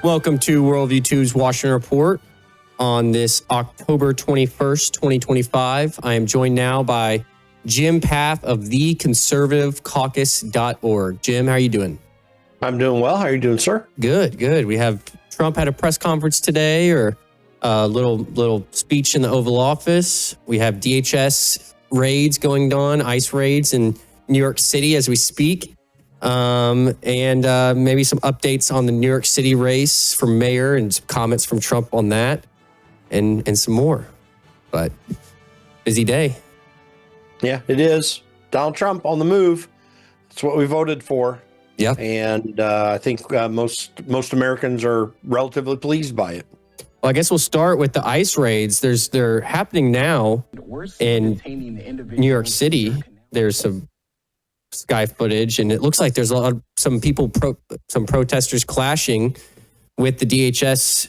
Welcome to Worldview 2's Washington Report on this October 21st, 2025. I am joined now by Jim Path of theconservativecaucus.org. Jim, how are you doing? I'm doing well. How are you doing, sir? Good, good. We have Trump had a press conference today, or a little speech in the Oval Office. We have DHS raids going on, ICE raids in New York City as we speak. And maybe some updates on the New York City race for mayor and some comments from Trump on that and some more. But busy day. Yeah, it is. Donald Trump on the move. That's what we voted for. Yeah. And I think most Americans are relatively pleased by it. Well, I guess we'll start with the ICE raids. They're happening now in New York City. There's some sky footage, and it looks like there's some protesters clashing with the DHS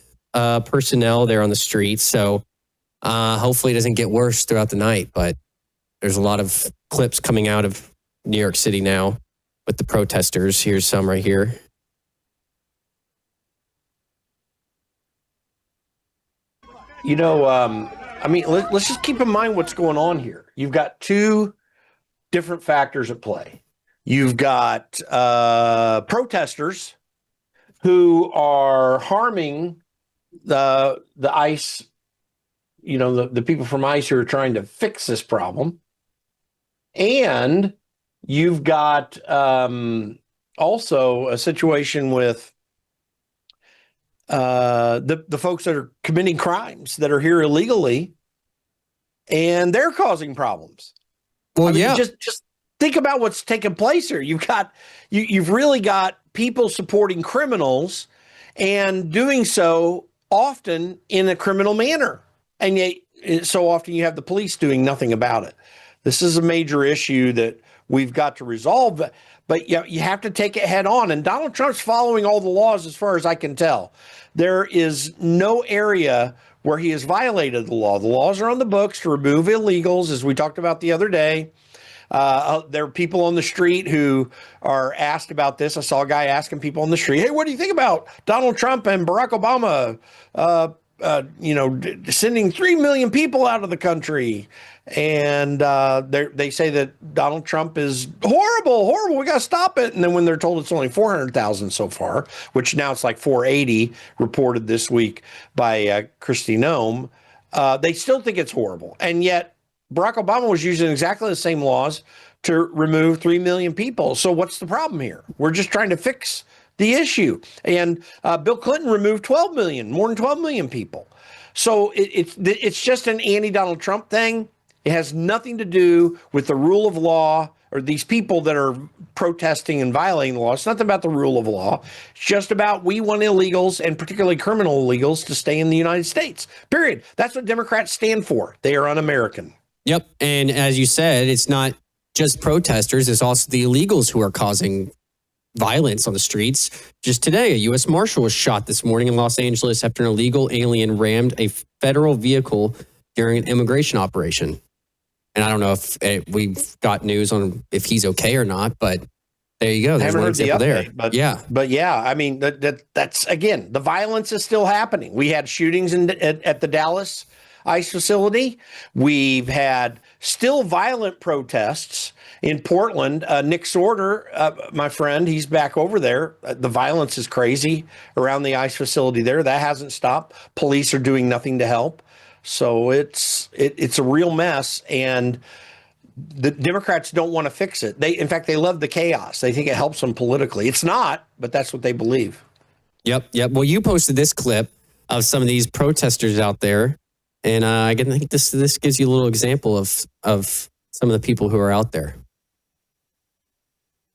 personnel there on the streets. So hopefully it doesn't get worse throughout the night. But there's a lot of clips coming out of New York City now with the protesters. Here's some right here. You know, let's just keep in mind what's going on here. You've got two different factors at play. You've got protesters who are harming the ICE, the people from ICE who are trying to fix this problem. And you've got also a situation with the folks that are committing crimes that are here illegally, and they're causing problems. Well, yeah. Just think about what's taking place here. You've really got people supporting criminals and doing so often in a criminal manner. And yet so often you have the police doing nothing about it. This is a major issue that we've got to resolve, but you have to take it head on. And Donald Trump's following all the laws as far as I can tell. There is no area where he has violated the law. The laws are on the books to remove illegals, as we talked about the other day. There are people on the street who are asked about this. I saw a guy asking people on the street, hey, what do you think about Donald Trump and Barack Obama, sending 3 million people out of the country? And they say that Donald Trump is horrible. We got to stop it. And then when they're told it's only 400,000 so far, which now it's like 480 reported this week by Kristi Noem, they still think it's horrible. And yet Barack Obama was using exactly the same laws to remove 3 million people. So what's the problem here? We're just trying to fix the issue. And Bill Clinton removed more than 12 million people. So it's just an anti-Donald Trump thing. It has nothing to do with the rule of law or these people that are protesting and violating the law. It's nothing about the rule of law. It's just about we want illegals, and particularly criminal illegals, to stay in the United States. Period. That's what Democrats stand for. They are un-American. Yep. And as you said, it's not just protesters. It's also the illegals who are causing violence on the streets. Just today, a U.S. Marshal was shot this morning in Los Angeles after an illegal alien rammed a federal vehicle during an immigration operation. And I don't know if we've got news on if he's okay or not, but there you go. There's one example there. But yeah, I mean, that's, again, the violence is still happening. We had shootings at the Dallas ICE facility. We've had still violent protests in Portland. Nick Sorter, my friend, he's back over there. The violence is crazy around the ICE facility there. That hasn't stopped. Police are doing nothing to help. So it's a real mess, and the Democrats don't want to fix it. In fact, they love the chaos. They think it helps them politically. It's not, but that's what they believe. Yep. Well, you posted this clip of some of these protesters out there, and I think this gives you a little example of some of the people who are out there.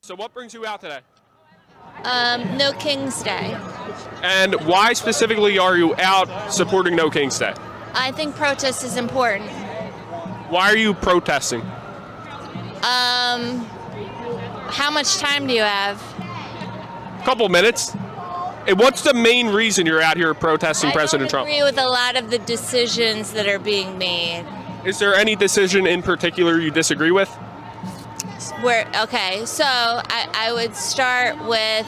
So what brings you out today? No King's Day. And why specifically are you out supporting No King's Day? I think protest is important. Why are you protesting? How much time do you have? A couple minutes. And what's the main reason you're out here protesting President Trump? I don't agree with a lot of the decisions that are being made. Is there any decision in particular you disagree with? Okay, so I would start with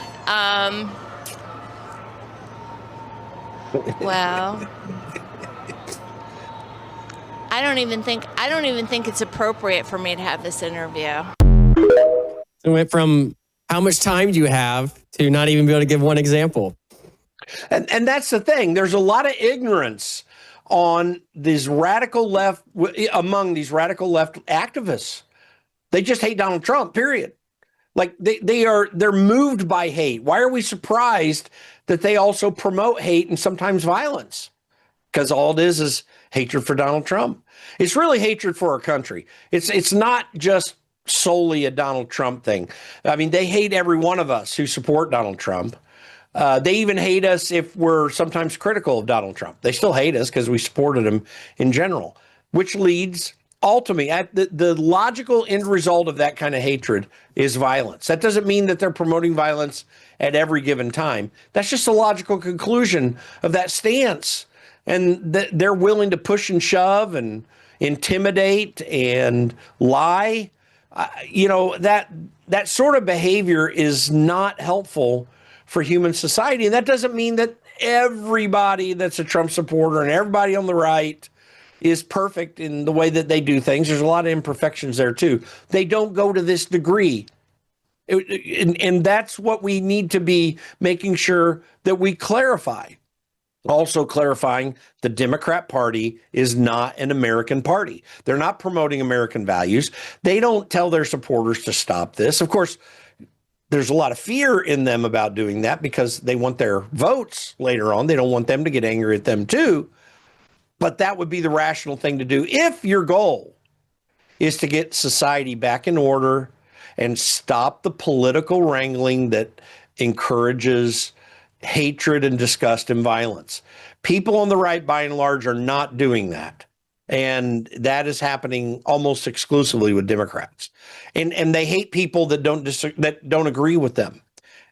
Well, I don't even think it's appropriate for me to have this interview. It went from how much time do you have to not even be able to give one example. And that's the thing. There's a lot of ignorance on these radical left, among these radical left activists. They just hate Donald Trump, period. Like they're moved by hate. Why are we surprised that they also promote hate and sometimes violence? Because all it is hatred for Donald Trump. It's really hatred for our country. It's not just solely a Donald Trump thing. I mean, they hate every one of us who support Donald Trump. They even hate us if we're sometimes critical of Donald Trump. They still hate us because we supported him in general, which leads ultimately at the logical end result of that kind of hatred is violence. That doesn't mean that they're promoting violence at every given time. That's just a logical conclusion of that stance. And they're willing to push and shove and intimidate and lie. That sort of behavior is not helpful for human society. And that doesn't mean that everybody that's a Trump supporter and everybody on the right is perfect in the way that they do things. There's a lot of imperfections there too. They don't go to this degree. And that's what we need to be making sure that we clarify. Also clarifying the Democrat Party is not an American party. They're not promoting American values. They don't tell their supporters to stop this. Of course, there's a lot of fear in them about doing that because they want their votes later on. They don't want them to get angry at them too. But that would be the rational thing to do if your goal is to get society back in order and stop the political wrangling that encourages hatred and disgust and violence. People on the right, by and large, are not doing that. And that is happening almost exclusively with Democrats. And they hate people that don't agree with them.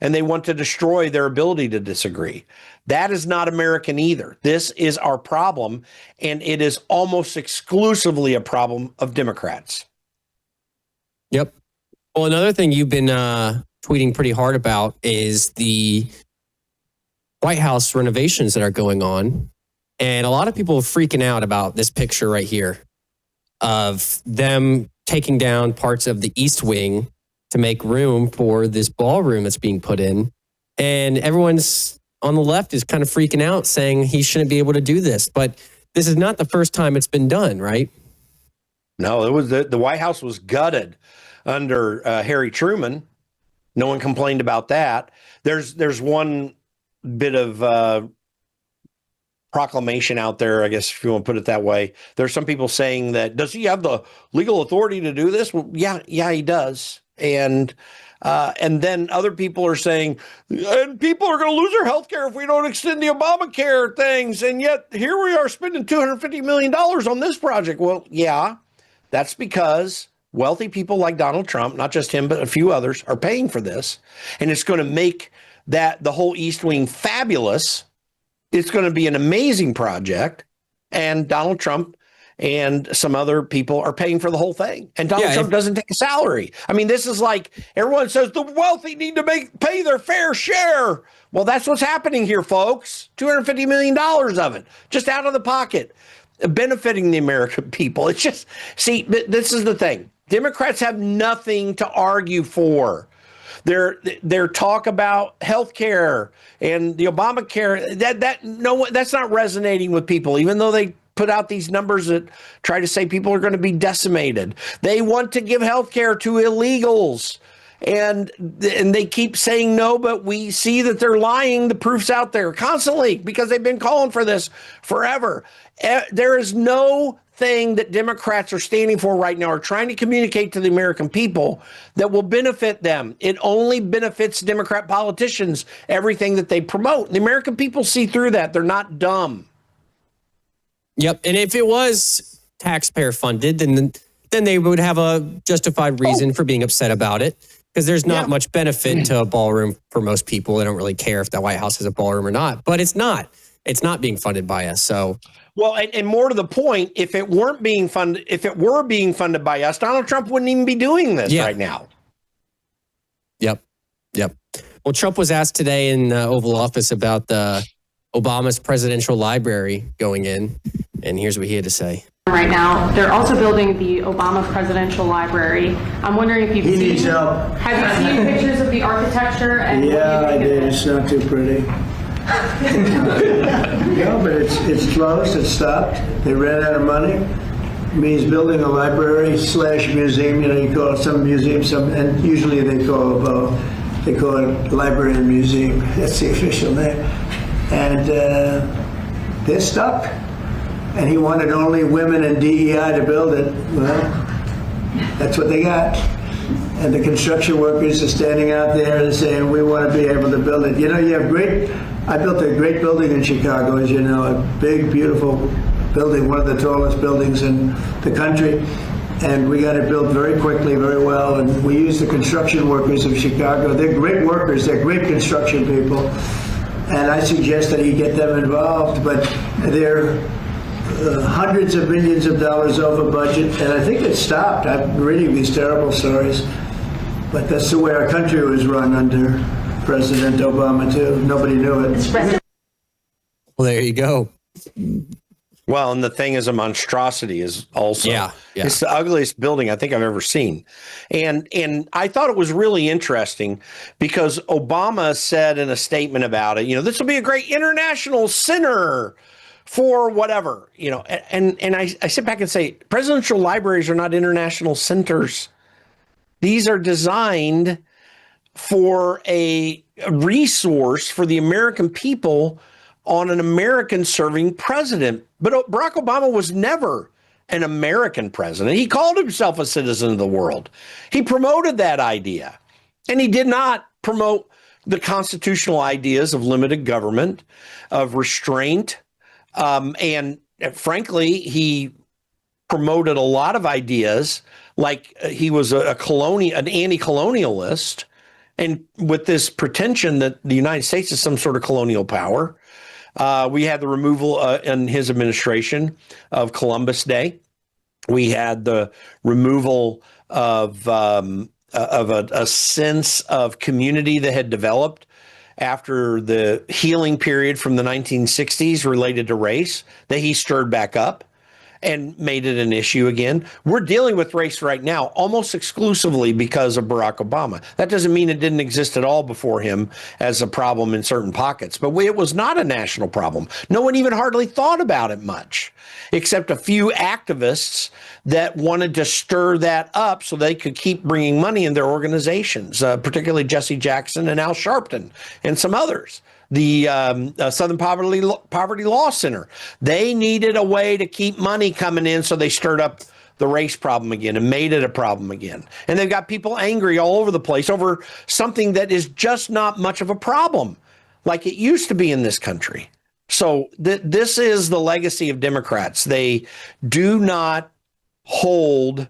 And they want to destroy their ability to disagree. That is not American either. This is our problem. And it is almost exclusively a problem of Democrats. Yep. Well, another thing you've been tweeting pretty hard about is the White House renovations that are going on. And a lot of people are freaking out about this picture right here of them taking down parts of the East Wing to make room for this ballroom that's being put in. And everyone's on the left is kind of freaking out, saying he shouldn't be able to do this. But this is not the first time it's been done, right? No, it was the White House was gutted under Harry Truman. No one complained about that. There's one bit of proclamation out there, I guess, if you want to put it that way. There's some people saying that, does he have the legal authority to do this? Well, yeah, he does. And then other people are saying, and people are going to lose their health care if we don't extend the Obamacare things. And yet here we are spending $250 million on this project. Well, yeah, that's because wealthy people like Donald Trump, not just him, but a few others, are paying for this. And it's going to make the whole East Wing fabulous. It's going to be an amazing project. And Donald Trump and some other people are paying for the whole thing. And Donald Trump doesn't take a salary. I mean, this is like everyone says the wealthy need to pay their fair share. Well, that's what's happening here, folks. $250 million of it just out of the pocket, benefiting the American people. It's just, see, this is the thing. Democrats have nothing to argue for. Their talk about health care and the Obamacare, that's not resonating with people, even though they put out these numbers that try to say people are going to be decimated. They want to give health care to illegals. And they keep saying no, but we see that they're lying. The proof's out there constantly because they've been calling for this forever. There is no thing that Democrats are standing for right now or trying to communicate to the American people that will benefit them. It only benefits Democrat politicians, everything that they promote. The American people see through that. They're not dumb. Yep. And if it was taxpayer funded, then they would have a justified reason for being upset about it. Because there's not much benefit to a ballroom for most people. They don't really care if the White House has a ballroom or not. But it's not. It's not being funded by us. So, well, and more to the point, if it were being funded by us, Donald Trump wouldn't even be doing this right now. Yep. Well, Trump was asked today in the Oval Office about the Obama's presidential library going in. And here's what he had to say. Right now, they're also building the Obama Presidential Library. I'm wondering if you've He seen. needs help. Have you seen pictures of the architecture? And Yeah, I did. It's not too pretty. No, but it's closed. It's stopped. They ran out of money. It means building a library / museum. You know, you call it some museum, and usually they call it library and museum. That's the official name. And they're stuck. And he wanted only women and DEI to build it. Well, that's what they got. And the construction workers are standing out there and saying, we want to be able to build it. You know, I built a great building in Chicago, as you know, a big, beautiful building, one of the tallest buildings in the country. And we got it built very quickly, very well. And we use the construction workers of Chicago. They're great workers. They're great construction people. And I suggest that you get them involved, but they're hundreds of millions of dollars over budget, and I think it stopped. I'm reading these terrible stories, but that's the way our country was run under President Obama, too. Nobody knew it. Well, there you go. Well, and the thing is a monstrosity is also. Yeah. It's the ugliest building I think I've ever seen. And I thought it was really interesting because Obama said in a statement about it, you know, this will be a great international center for whatever, you know, and I sit back and say, presidential libraries are not international centers. These are designed for a resource for the American people on an American serving president. But Barack Obama was never an American president. He called himself a citizen of the world. He promoted that idea, and he did not promote the constitutional ideas of limited government, of restraint. And frankly, he promoted a lot of ideas like he was an anti-colonialist, and with this pretension that the United States is some sort of colonial power. We had the removal in his administration of Columbus Day. We had the removal of a sense of community that had developed after the healing period from the 1960s related to race that he stirred back up and made it an issue again. We're dealing with race right now almost exclusively because of Barack Obama. That doesn't mean it didn't exist at all before him as a problem in certain pockets, but it was not a national problem. No one even hardly thought about it much, except a few activists that wanted to stir that up so they could keep bringing money in their organizations, particularly Jesse Jackson and Al Sharpton and some others. The Southern Poverty Law Center. They needed a way to keep money coming in, so they stirred up the race problem again and made it a problem again. And they've got people angry all over the place over something that is just not much of a problem like it used to be in this country. So this is the legacy of Democrats. They do not hold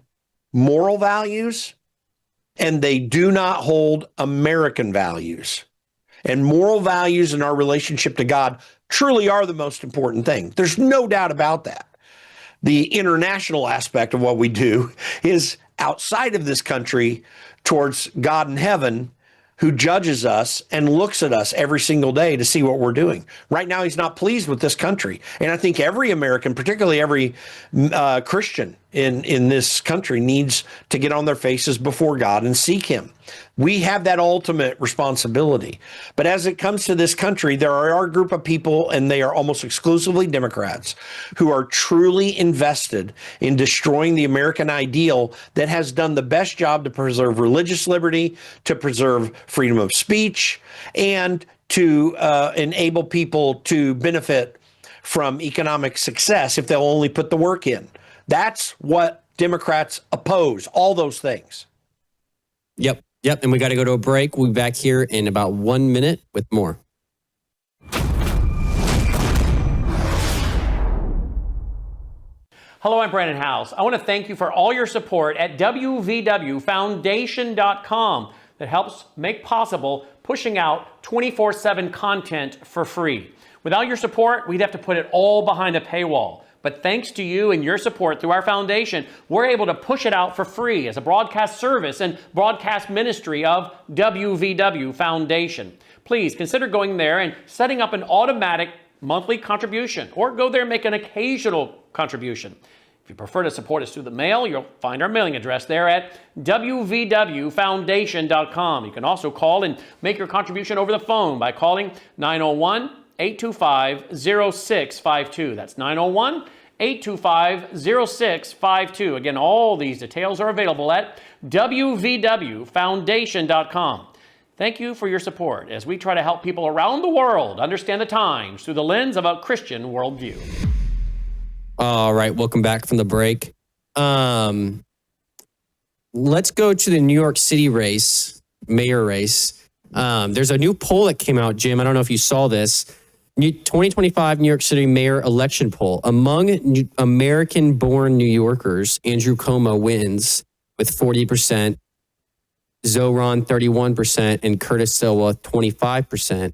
moral values, and they do not hold American values. And moral values in our relationship to God truly are the most important thing. There's no doubt about that. The international aspect of what we do is outside of this country towards God in heaven, who judges us and looks at us every single day to see what we're doing. Right now, he's not pleased with this country. And I think every American, particularly every Christian in this country, needs to get on their faces before God and seek him. We have that ultimate responsibility. But as it comes to this country, there are a group of people, and they are almost exclusively Democrats, who are truly invested in destroying the American ideal that has done the best job to preserve religious liberty, to preserve freedom of speech, and to enable people to benefit from economic success if they'll only put the work in. That's what Democrats oppose, all those things. Yep. And we got to go to a break. We'll be back here in about 1 minute with more. Hello, I'm Brandon House. I want to thank you for all your support at wvwfoundation.com that helps make possible pushing out 24/7 content for free. Without your support, we'd have to put it all behind a paywall. But thanks to you and your support through our foundation, we're able to push it out for free as a broadcast service and broadcast ministry of WVW Foundation. Please consider going there and setting up an automatic monthly contribution, or go there and make an occasional contribution. If you prefer to support us through the mail, you'll find our mailing address there at wvwfoundation.com. You can also call and make your contribution over the phone by calling 901-825-0652. That's 901-825-0652. Again, all these details are available at wvwfoundation.com. Thank you for your support as we try to help people around the world understand the times through the lens of a Christian worldview. All right, welcome back from the break. Let's go to the New York City mayor race. There's a new poll that came out, Jim. I don't know if you saw this. 2025 New York City mayor election poll. Among American-born New Yorkers, Andrew Cuomo wins with 40%, Zohran 31%, and Curtis Sliwa 25%.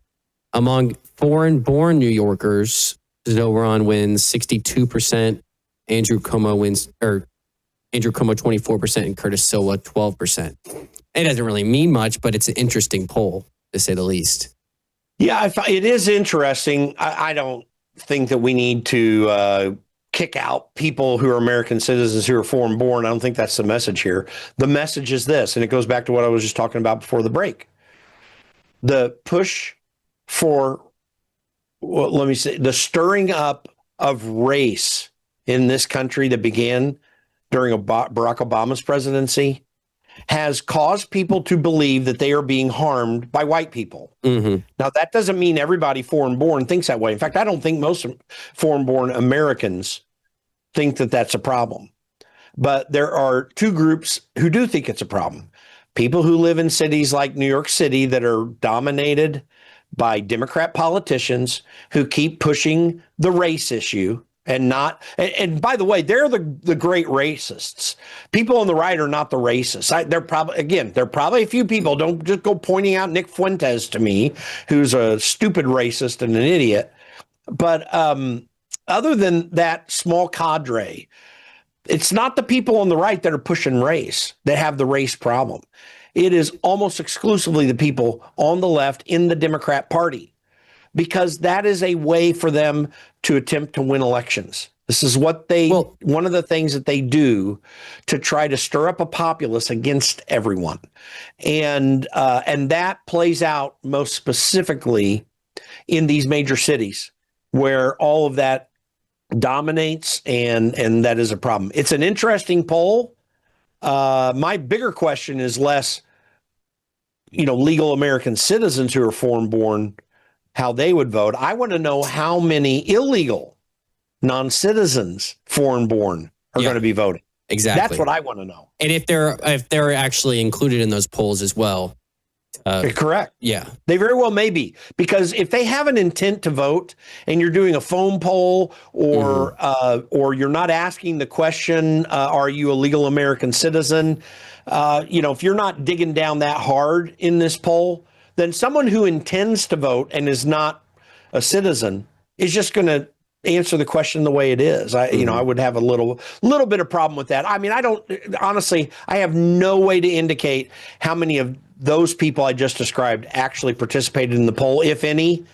Among foreign-born New Yorkers, Zohran wins 62%, Andrew Cuomo 24%, and Curtis Sliwa 12%. It doesn't really mean much, but it's an interesting poll, to say the least. Yeah, it is interesting. I don't think that we need to kick out people who are American citizens who are foreign born. I don't think that's the message here. The message is this, and it goes back to what I was just talking about before the break. The push for, well, let me say, the stirring up of race in this country that began during Barack Obama's presidency has caused people to believe that they are being harmed by white people. Mm-hmm. Now, that doesn't mean everybody foreign-born thinks that way. In fact, I don't think most foreign-born Americans think that that's a problem. But there are two groups who do think it's a problem. People who live in cities like New York City that are dominated by Democrat politicians who keep pushing the race issue. And by the way, they're the great racists. People on the right are not the racists. They're probably a few people. Don't just go pointing out Nick Fuentes to me, who's a stupid racist and an idiot. But other than that small cadre, it's not the people on the right that are pushing race that have the race problem. It is almost exclusively the people on the left in the Democrat Party, because that is a way for them to attempt to win elections. This is what one of the things that they do to try to stir up a populace against everyone. And that plays out most specifically in these major cities where all of that dominates, and that is a problem. It's an interesting poll. My bigger question is less, legal American citizens who are foreign born, how they would vote. I want to know how many illegal non-citizens, foreign born, are going to be voting. Exactly. That's what I want to know. And if they're actually included in those polls as well. Correct. Yeah. They very well may be, because if they have an intent to vote and you're doing a phone poll or you're not asking the question, are you a legal American citizen? If you're not digging down that hard in this poll, then someone who intends to vote and is not a citizen is just going to answer the question the way it is. I would have a little bit of problem with that. I mean, I have no way to indicate how many of those people I just described actually participated in the poll, if any.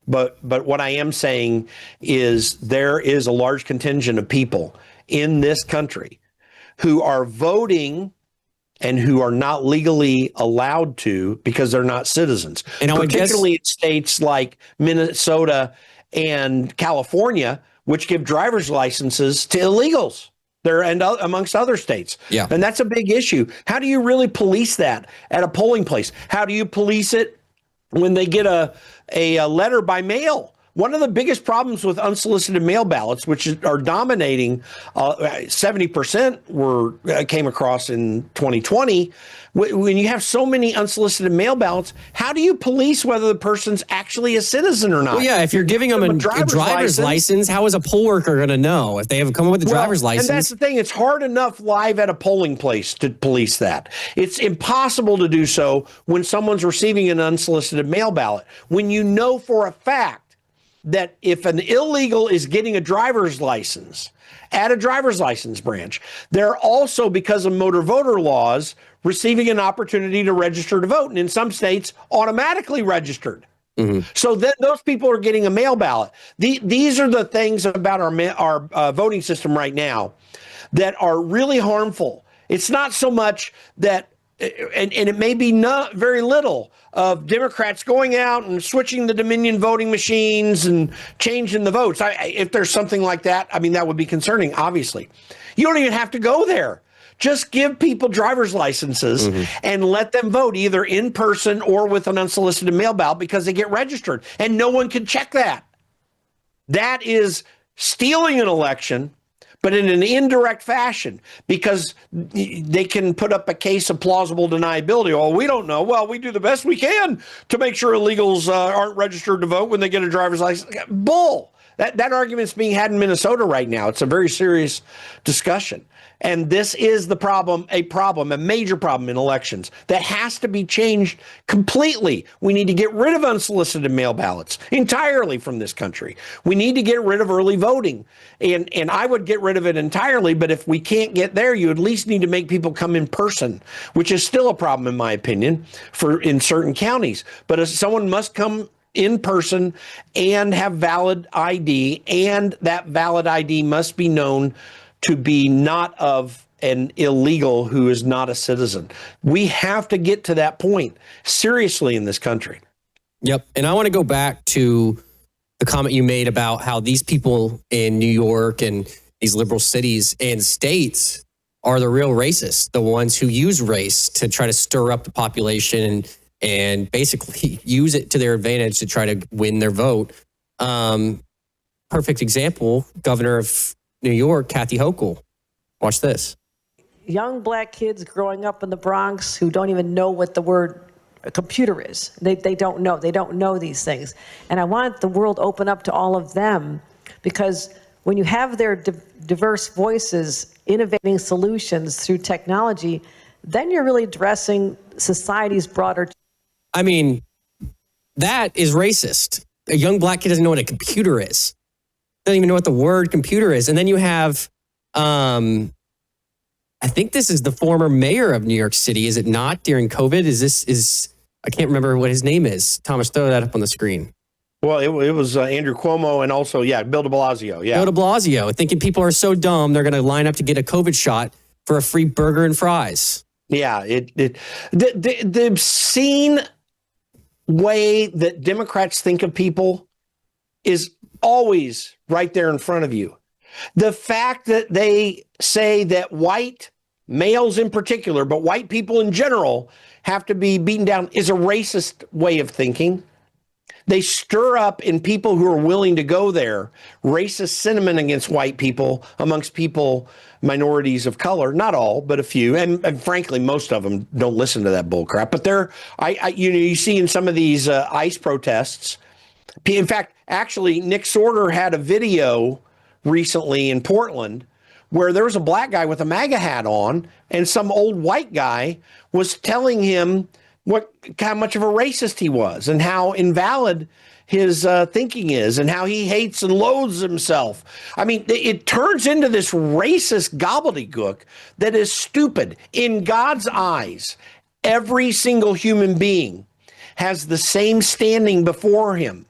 But what I am saying is there is a large contingent of people in this country who are voting and who are not legally allowed to because they're not citizens. And particularly in states like Minnesota and California, which give driver's licenses to illegals. Amongst other states. Yeah. And that's a big issue. How do you really police that at a polling place? How do you police it when they get a letter by mail? One of the biggest problems with unsolicited mail ballots, which are dominating, 70% came across in 2020. When you have so many unsolicited mail ballots, how do you police whether the person's actually a citizen or not? Well, yeah, if you're giving them a driver's license, how is a poll worker going to know if they haven't come up with a driver's license? And that's the thing. It's hard enough live at a polling place to police that. It's impossible to do so when someone's receiving an unsolicited mail ballot. When you know for a fact that if an illegal is getting a driver's license at a driver's license branch, they're also, because of motor voter laws, receiving an opportunity to register to vote, and in some states automatically registered So then those people are getting a mail ballot. These are the things about our voting system right now that are really harmful. It's not so much that, and it may be not very little of Democrats going out and switching the Dominion voting machines and changing the votes. If there's something like that, I mean, that would be concerning, obviously. You don't even have to go there. Just give people driver's licenses and let them vote either in person or with an unsolicited mail ballot because they get registered and no one can check that. That is stealing an election, but in an indirect fashion because they can put up a case of plausible deniability. Oh, we don't know. Well, we do the best we can to make sure illegals aren't registered to vote when they get a driver's license. Bull. That argument's being had in Minnesota right now. It's a very serious discussion. And this is the problem, a major problem in elections that has to be changed completely. We need to get rid of unsolicited mail ballots entirely from this country. We need to get rid of early voting. And I would get rid of it entirely, but if we can't get there, you at least need to make people come in person, which is still a problem, in my opinion, in certain counties. But if someone must come in person and have valid ID, and that valid ID must be known to be not of an illegal who is not a citizen. We have to get to that point seriously in this country. Yep. And I want to go back to the comment you made about how these people in New York and these liberal cities and states are the real racists, the ones who use race to try to stir up the population and basically use it to their advantage to try to win their vote. Perfect example, Governor of New York, Kathy Hochul. Watch this. Young black kids growing up in the Bronx who don't even know what the word computer is. They don't know. They don't know these things. And I want the world open up to all of them because when you have their diverse voices innovating solutions through technology, then you're really addressing society's broader. I mean, that is racist. A young black kid doesn't know what a computer is. Doesn't even know what the word computer is. And then you have, I think this is the former mayor of New York City. Is it not during COVID? I can't remember what his name is. Thomas, throw that up on the screen. Well, it was Andrew Cuomo and also, Bill de Blasio. Yeah. Bill de Blasio, thinking people are so dumb, they're going to line up to get a COVID shot for a free burger and fries. Yeah. The obscene way that Democrats think of people is always right there in front of you. The fact that they say that white males in particular, but white people in general, have to be beaten down is a racist way of thinking. They stir up in people who are willing to go there racist sentiment against white people amongst people, minorities of color, not all, but a few. And frankly, most of them don't listen to that bull crap. But you see in some of these ICE protests. In fact, actually, Nick Sorter had a video recently in Portland where there was a black guy with a MAGA hat on and some old white guy was telling him how much of a racist he was and how invalid his thinking is and how he hates and loathes himself. I mean, it turns into this racist gobbledygook that is stupid. In God's eyes, every single human being has the same standing before him.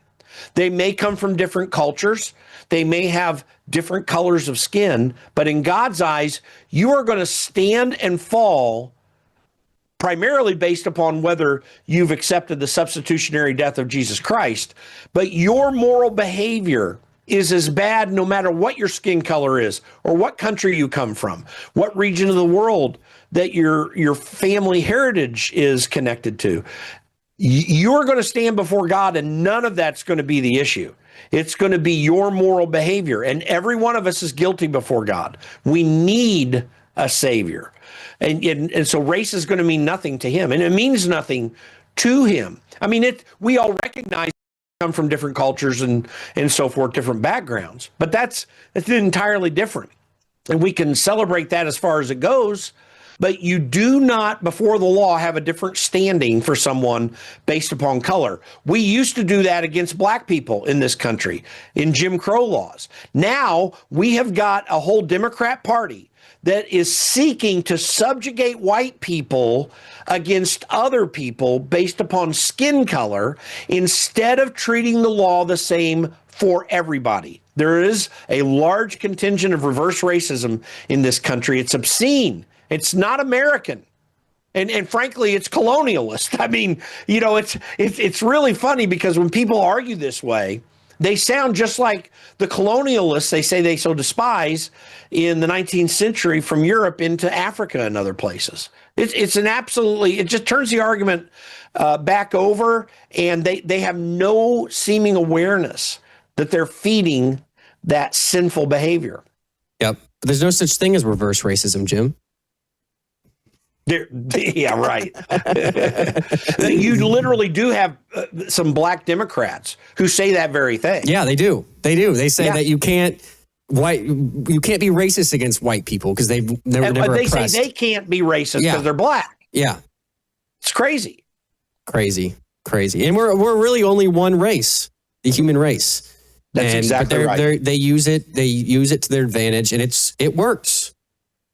They may come from different cultures. They may have different colors of skin, but in God's eyes, you are going to stand and fall primarily based upon whether you've accepted the substitutionary death of Jesus Christ. But your moral behavior is as bad no matter what your skin color is or what country you come from, what region of the world that your family heritage is connected to. You're going to stand before God and none of that's going to be the issue. It's going to be your moral behavior. And every one of us is guilty before God. We need a savior. And so race is going to mean nothing to him. And it means nothing to him. I mean, we all recognize come from different cultures and so forth, different backgrounds. But that's entirely different. And we can celebrate that as far as it goes. But you do not, before the law, have a different standing for someone based upon color. We used to do that against black people in this country in Jim Crow laws. Now we have got a whole Democrat Party that is seeking to subjugate white people against other people based upon skin color instead of treating the law the same for everybody. There is a large contingent of reverse racism in this country. It's obscene. It's not American. And frankly, it's colonialist. I mean, you know, it's really funny because when people argue this way, they sound just like the colonialists they say they so despise in the 19th century from Europe into Africa and other places. It's an absolutely, it just turns the argument back over, and they have no seeming awareness that they're feeding that sinful behavior. Yep. But there's no such thing as reverse racism, Jim. Yeah, right. You literally do have some black Democrats who say that very thing. Yeah, they do. They do. They say that you can't be racist against white people because they're never they oppressed. say they can't be racist because they're black. Yeah, it's crazy. Crazy. And we're really only one race, the human race. That's exactly right. They use it to their advantage, and it works.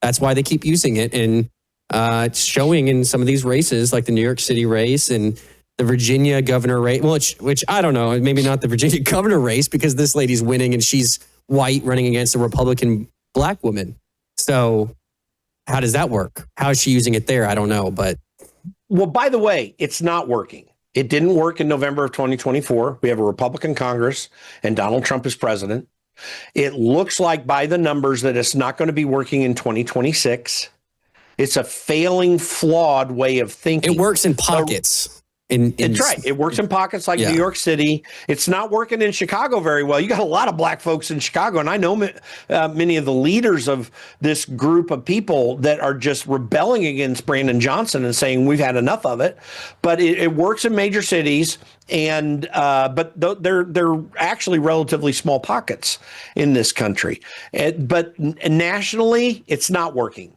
That's why they keep using it, and it's showing in some of these races, like the New York City race and the Virginia governor race, which I don't know, maybe not the Virginia governor race because this lady's winning and she's white running against a Republican black woman. So how does that work? How is she using it there? I don't know, but. Well, by the way, it's not working. It didn't work in November of 2024. We have a Republican Congress and Donald Trump is president. It looks like by the numbers that it's not going to be working in 2026. It's a failing, flawed way of thinking. It works in pockets. That's right. It works in pockets like New York City. It's not working in Chicago very well. You got a lot of black folks in Chicago, and I know many of the leaders of this group of people that are just rebelling against Brandon Johnson and saying we've had enough of it. But it works in major cities, and but they're actually relatively small pockets in this country. But nationally, it's not working.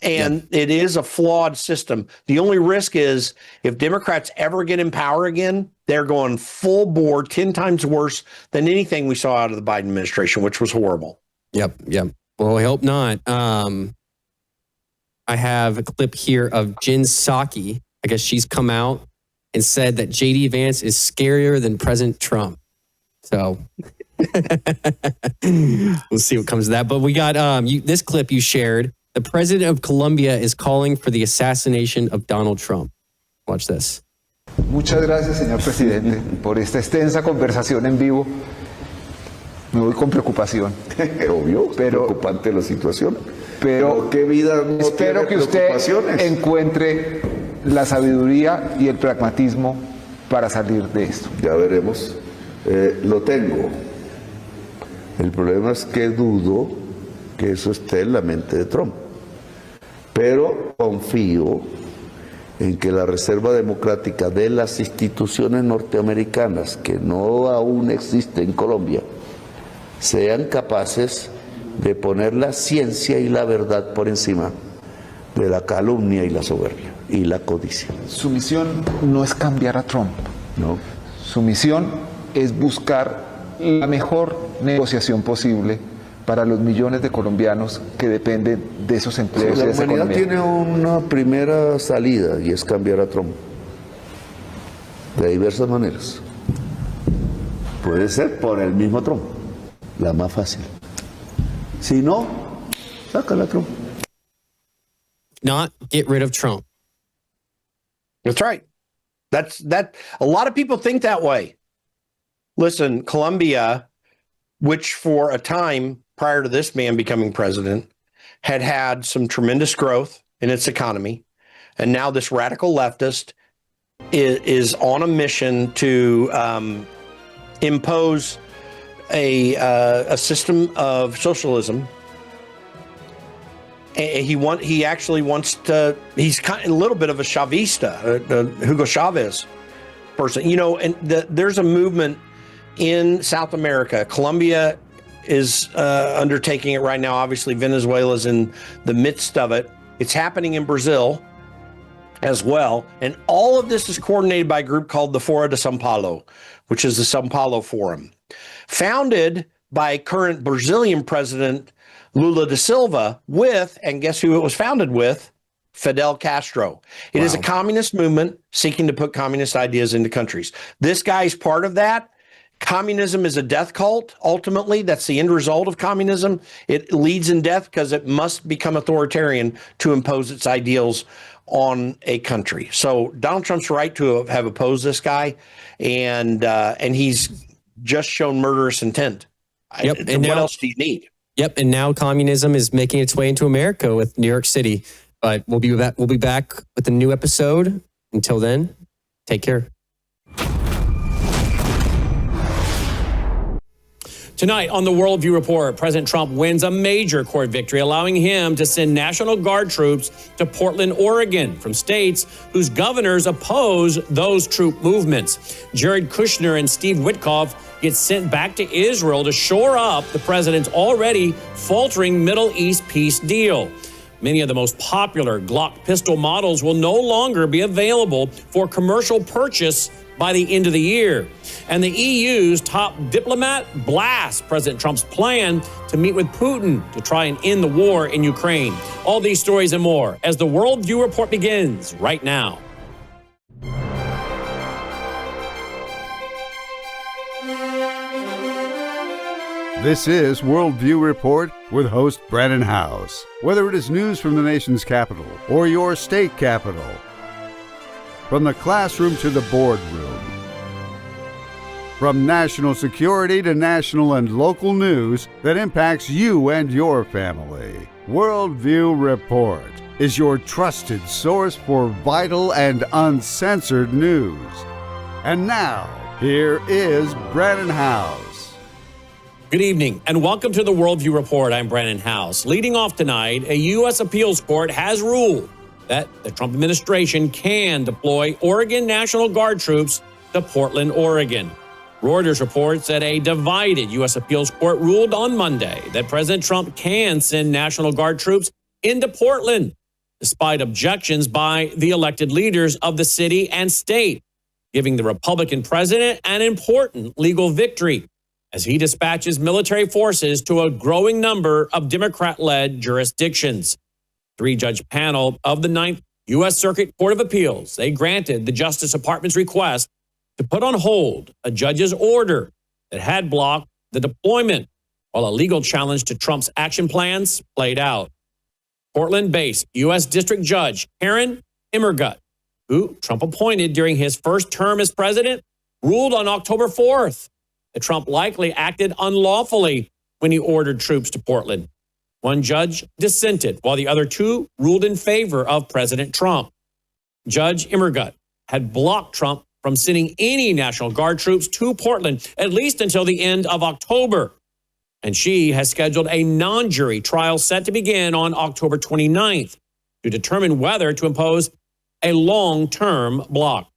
And it is a flawed system. The only risk is if Democrats ever get in power again, they're going full bore, 10 times worse than anything we saw out of the Biden administration, which was horrible. Yep. Well, I hope not. I have a clip here of Jen Psaki. I guess she's come out and said that J.D. Vance is scarier than President Trump. So we'll see what comes of that. But we got this clip you shared. The president of Colombia is calling for the assassination of Donald Trump. Watch this. Muchas gracias, señor presidente, por esta extensa conversación en vivo. Me voy con preocupación. Obvio, pero preocupante la situación. Pero ¿qué vida no espero que usted encuentre la sabiduría y el pragmatismo para salir de esto. Ya veremos. Lo tengo. El problema es que dudo que eso esté en la mente de Trump. Pero confío en que la reserva democrática de las instituciones norteamericanas, que no aún existe en Colombia, sean capaces de poner la ciencia y la verdad por encima de la calumnia y la soberbia y la codicia. Su misión no es cambiar a Trump. No. Su misión es buscar la mejor negociación posible para los millones de colombianos que dependen de esos empleos. La y de esa humanidad economía. tiene una primera salida y es cambiar a Trump. De diversas maneras. Puede ser por el mismo Trump, la más fácil. Si no, sácala a Trump. Not get rid of Trump. That's right. That a lot of people think that way. Listen, Colombia, which for a time prior to this man becoming president, had some tremendous growth in its economy. And now this radical leftist is on a mission to impose a system of socialism. He actually wants to, he's kind of a little bit of a Chavista, Hugo Chavez person, you know, and there's a movement in South America. Colombia is undertaking it right now. Obviously, Venezuela's in the midst of it. It's happening in Brazil as well. And all of this is coordinated by a group called the Fora de São Paulo, which is the São Paulo Forum, founded by current Brazilian president Lula da Silva with, and guess who it was founded with? Fidel Castro. It is a communist movement seeking to put communist ideas into countries. This guy is part of that. Communism is a death cult. Ultimately, that's the end result of communism. It leads in death because it must become authoritarian to impose its ideals on a country. So Donald Trump's right to have opposed this guy, and he's just shown murderous intent. Yep. And what now, else do you need? Yep. And now communism is making its way into America with New York City. But we'll be back. We'll be back with a new episode. Until then, take care. Tonight on the Worldview Report, President Trump wins a major court victory, allowing him to send National Guard troops to Portland, Oregon, from states whose governors oppose those troop movements. Jared Kushner and Steve Witkoff get sent back to Israel to shore up the president's already faltering Middle East peace deal. Many of the most popular Glock pistol models will no longer be available for commercial purchase by the end of the year. And the EU's top diplomat blasts President Trump's plan to meet with Putin to try and end the war in Ukraine. All these stories and more as the Worldview Report begins right now. This is Worldview Report with host Brandon House. Whether it is news from the nation's capital or your state capital, from the classroom to the boardroom, from national security to national and local news that impacts you and your family, Worldview Report is your trusted source for vital and uncensored news. And now, here is Brandon House. Good evening and welcome to the Worldview Report. I'm Brandon House. Leading off tonight, a U.S. appeals court has ruled that the Trump administration can deploy Oregon National Guard troops to Portland, Oregon. Reuters reports that a divided U.S. appeals court ruled on Monday that President Trump can send National Guard troops into Portland, despite objections by the elected leaders of the city and state, giving the Republican president an important legal victory as he dispatches military forces to a growing number of Democrat-led jurisdictions. Three-judge panel of the 9th U.S. Circuit Court of Appeals, they granted the Justice Department's request to put on hold a judge's order that had blocked the deployment while a legal challenge to Trump's action plans played out. Portland-based U.S. District Judge Karen Immergut, who Trump appointed during his first term as president, ruled on October 4th that Trump likely acted unlawfully when he ordered troops to Portland. One judge dissented, while the other two ruled in favor of President Trump. Judge Immergut had blocked Trump from sending any National Guard troops to Portland, at least until the end of October. And she has scheduled a non-jury trial set to begin on October 29th to determine whether to impose a long-term block.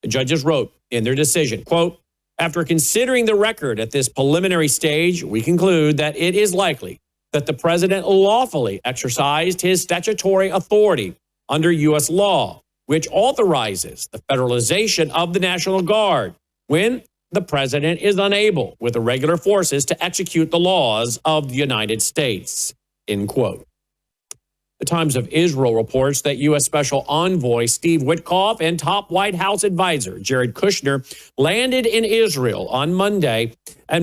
The judges wrote in their decision, quote, "After considering the record at this preliminary stage, we conclude that it is likely that the president lawfully exercised his statutory authority under U.S. law, which authorizes the federalization of the National Guard when the president is unable with the regular forces to execute the laws of the United States," end quote. The Times of Israel reports that U.S. Special Envoy Steve Witkoff and top White House advisor Jared Kushner landed in Israel on Monday and